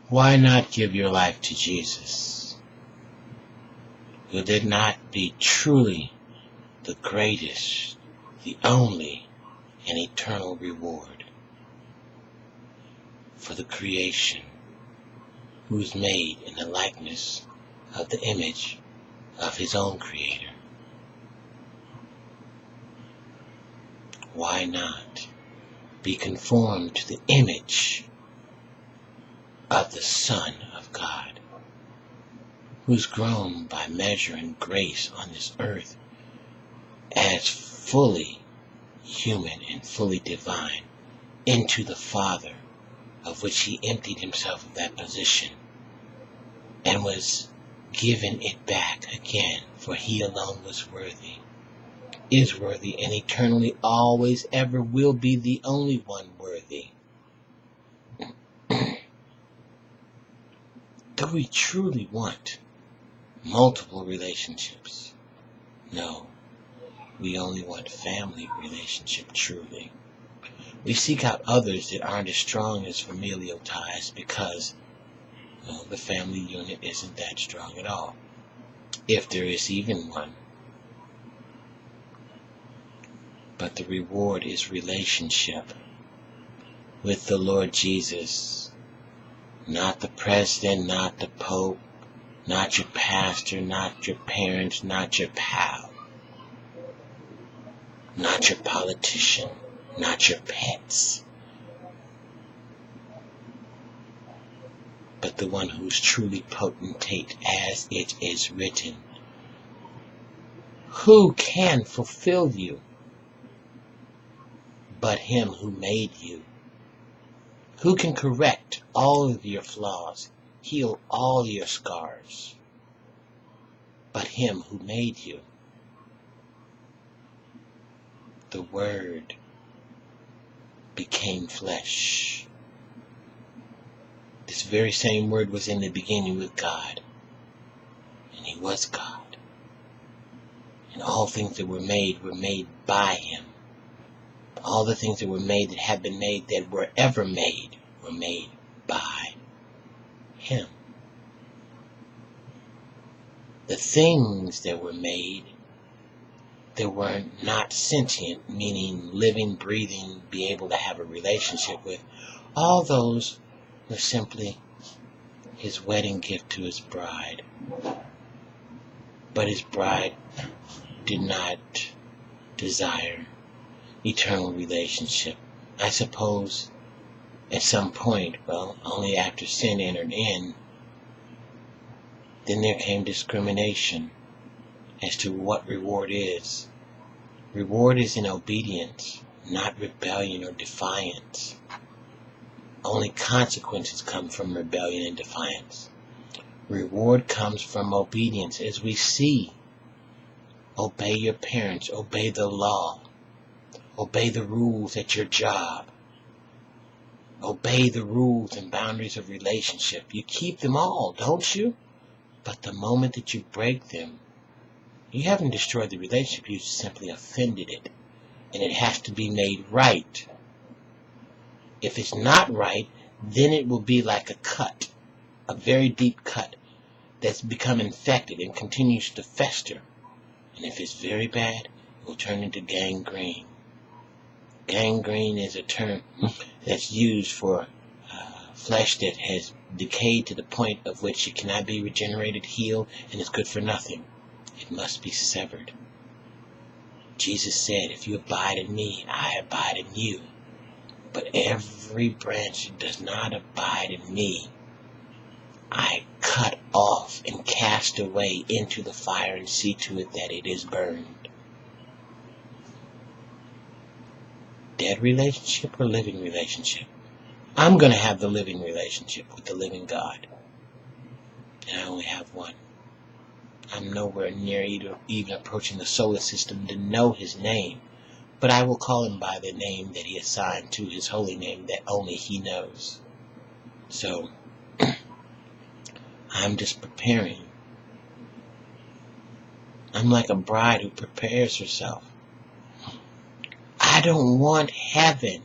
Why not give your life to Jesus? Would it not be truly the greatest, the only, and eternal reward for the creation who is made in the likeness of the image of his own Creator? Why not be conformed to the image of the Son of God, who is grown by measure and grace on this earth as fully human and fully divine, into the Father, of which he emptied himself of that position and was given it back again, for he alone was worthy, is worthy, and eternally always ever will be the only one worthy. Do we truly want multiple relationships? No, we only want family relationship truly. We seek out others that aren't as strong as familial ties because, well, the family unit isn't that strong at all, if there is even one. But the reward is relationship with the Lord Jesus. Not the president, not the pope, not your pastor, not your parents, not your pal, not your politician, not your pets, but the one who's truly potentate, as it is written. Who can fulfill you but him who made you? Who can correct all of your flaws, heal all your scars, but him who made you? The Word became flesh. This very same Word was in the beginning with God, and he was God. And all things that were made by him. All the things that were made, that have been made, that were ever made, were made by him. The things that were made that were not sentient, meaning living, breathing, be able to have a relationship with, all those were simply his wedding gift to his bride. But his bride did not desire eternal relationship. I suppose at some point, well, only after sin entered in, then there came discrimination as to what reward is. Reward is in obedience, not rebellion or defiance. Only consequences come from rebellion and defiance. Reward comes from obedience, as we see. Obey your parents, obey the law. Obey the rules at your job. Obey the rules and boundaries of relationship. You keep them all, don't you? But the moment that you break them, you haven't destroyed the relationship, you simply offended it. And it has to be made right. If it's not right, then it will be like a cut, a very deep cut that's become infected and continues to fester. And if it's very bad, it will turn into gangrene. Gangrene is a term that's used for flesh that has decayed to the point of which it cannot be regenerated, healed, and is good for nothing. It must be severed. Jesus said, if you abide in me, I abide in you. But every branch that does not abide in me, I cut off and cast away into the fire and see to it that it is burned. Dead relationship or living relationship? I'm going to have the living relationship with the living God. And I only have one. I'm nowhere near even approaching the solar system to know his name. But I will call him by the name that he assigned to his holy name that only he knows. So, I'm just preparing. I'm like a bride who prepares herself. I don't want heaven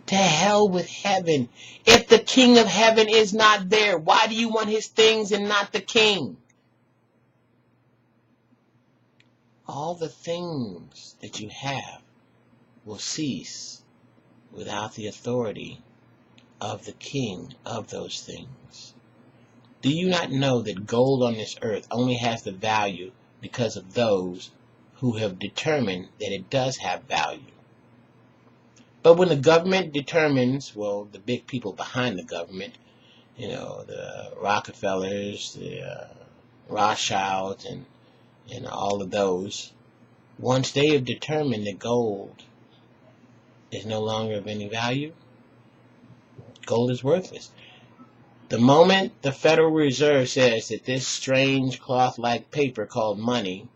To hell with heaven. If the king of heaven is not there, why do you want his things and not the king? All the things that you have will cease without the authority of the king of those things. Do you not know that gold on this earth only has the value because of those who have determined that it does have value? But when the government determines, well, the big people behind the government, the Rockefellers, the Rothschilds, and all of those, once they have determined that gold is no longer of any value, gold is worthless. The moment the Federal Reserve says that this strange cloth-like paper called money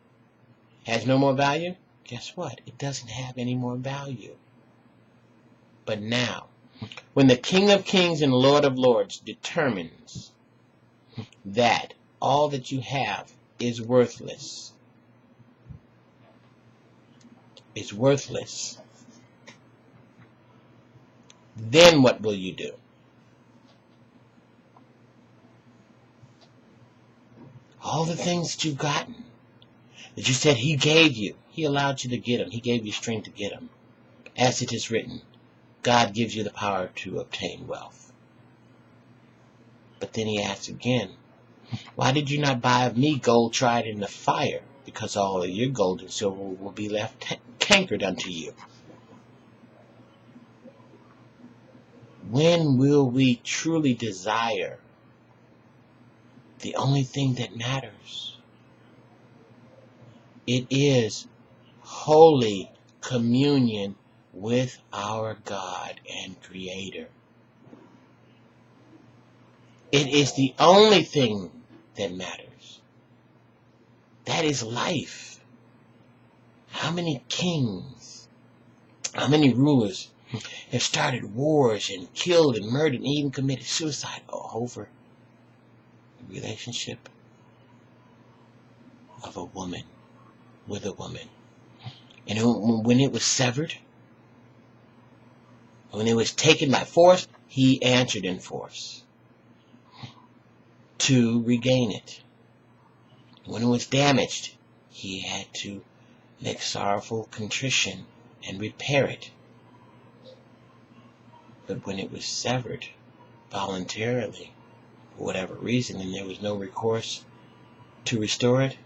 has no more value, guess what? It doesn't have any more value. But now, when the King of Kings and Lord of Lords determines that all that you have is worthless, then what will you do? All the things that you've gotten, that you said he gave you, he allowed you to get them. He gave you strength to get them. As it is written, God gives you the power to obtain wealth. But then he asks again, why did you not buy of me gold tried in the fire? Because all of your gold and silver will be left cankered unto you. When will we truly desire the only thing that matters? It is holy communion with our God and Creator. It is the only thing that matters. That is life. How many kings, how many rulers have started wars and killed and murdered and even committed suicide over the relationship of a woman with a woman? And when it was severed, when it was taken by force, he answered in force to regain it. When it was damaged, he had to make sorrowful contrition and repair it. But when it was severed voluntarily, for whatever reason, and there was no recourse to restore it,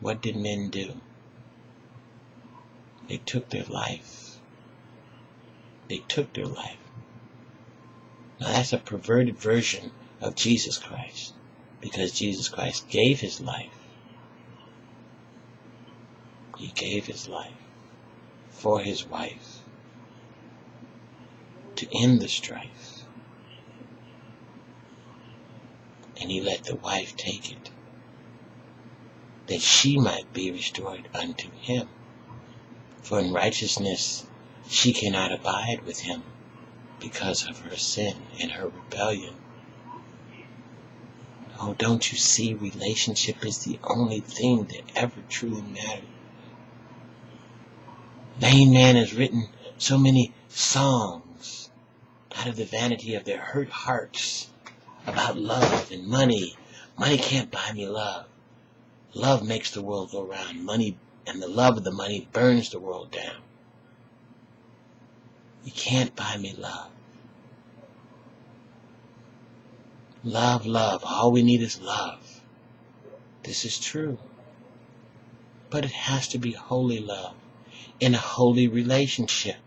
what did men do? They took their life. They took their life. Now that's a perverted version of Jesus Christ, because Jesus Christ gave his life. He gave his life for his wife to end the strife. And he let the wife take it, that she might be restored unto him. For in righteousness she cannot abide with him because of her sin and her rebellion. Oh, don't you see, relationship is the only thing that ever truly matters. Vain man has written so many songs out of the vanity of their hurt hearts about love and money. Money can't buy me love. Love makes the world go round. Money and the love of the money burns the world down. You can't buy me love. Love, love. All we need is love. This is true. But it has to be holy love in a holy relationship.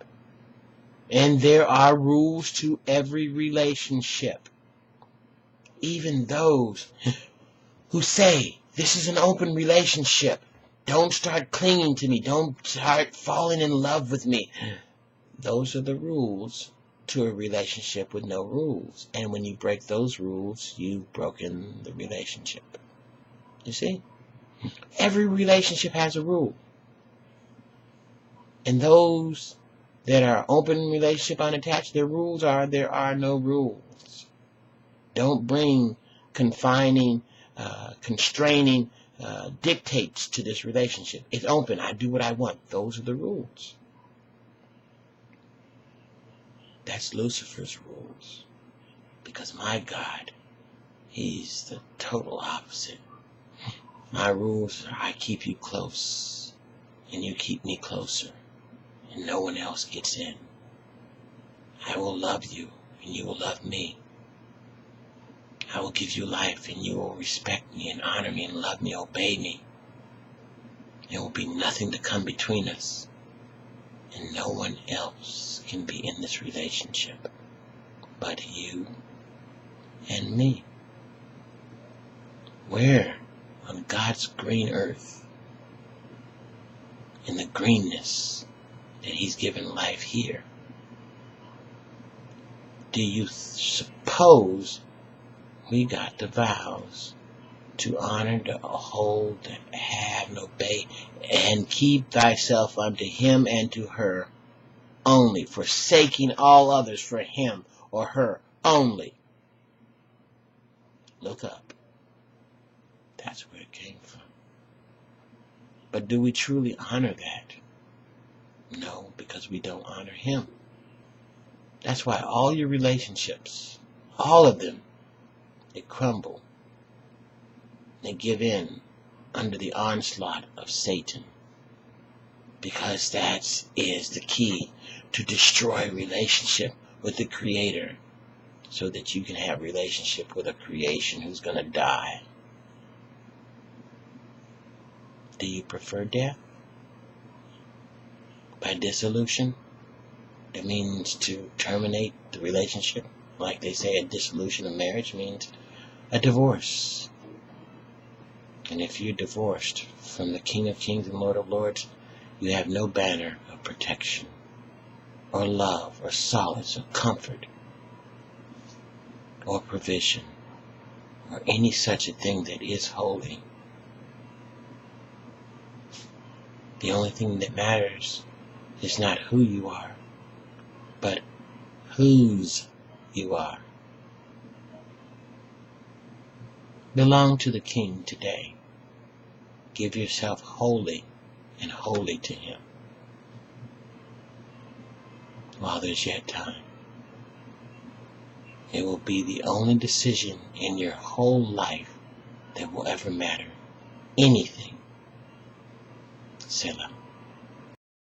And there are rules to every relationship. Even those who say, this is an open relationship. Don't start clinging to me. Don't start falling in love with me. Those are the rules to a relationship with no rules. And when you break those rules, you've broken the relationship. You see? Every relationship has a rule. And those that are open relationship unattached, their rules are there are no rules. Don't bring confining, constraining dictates to this relationship. It's open. I do what I want. Those are the rules. That's Lucifer's rules. Because my God, he's the total opposite. My rules are I keep you close, and you keep me closer, and no one else gets in. I will love you, and you will love me. I will give you life, and you will respect me, and honor me, and love me, obey me. There will be nothing to come between us, and no one else can be in this relationship but you and me. Where on God's green earth, in the greenness that he's given life here, do you suppose we got the vows to honor, to hold, to have, and obey, and keep thyself unto him and to her only, forsaking all others for him or her only? Look up. That's where it came from. But do we truly honor that? No, because we don't honor him. That's why all your relationships, all of them, they crumble. They give in under the onslaught of Satan. Because that is the key to destroy relationship with the Creator, so that you can have relationship with a creation who's going to die. Do you prefer death? By dissolution? That means to terminate the relationship. Like they say, a dissolution of marriage means a divorce. And if you're divorced from the King of Kings and Lord of Lords, you have no banner of protection, or love, or solace, or comfort, or provision, or any such a thing that is holy. The only thing that matters is not who you are, but whose you are. Belong to the King today. Give yourself wholly and wholly to him while there's yet time. It will be the only decision in your whole life that will ever matter anything. Selah.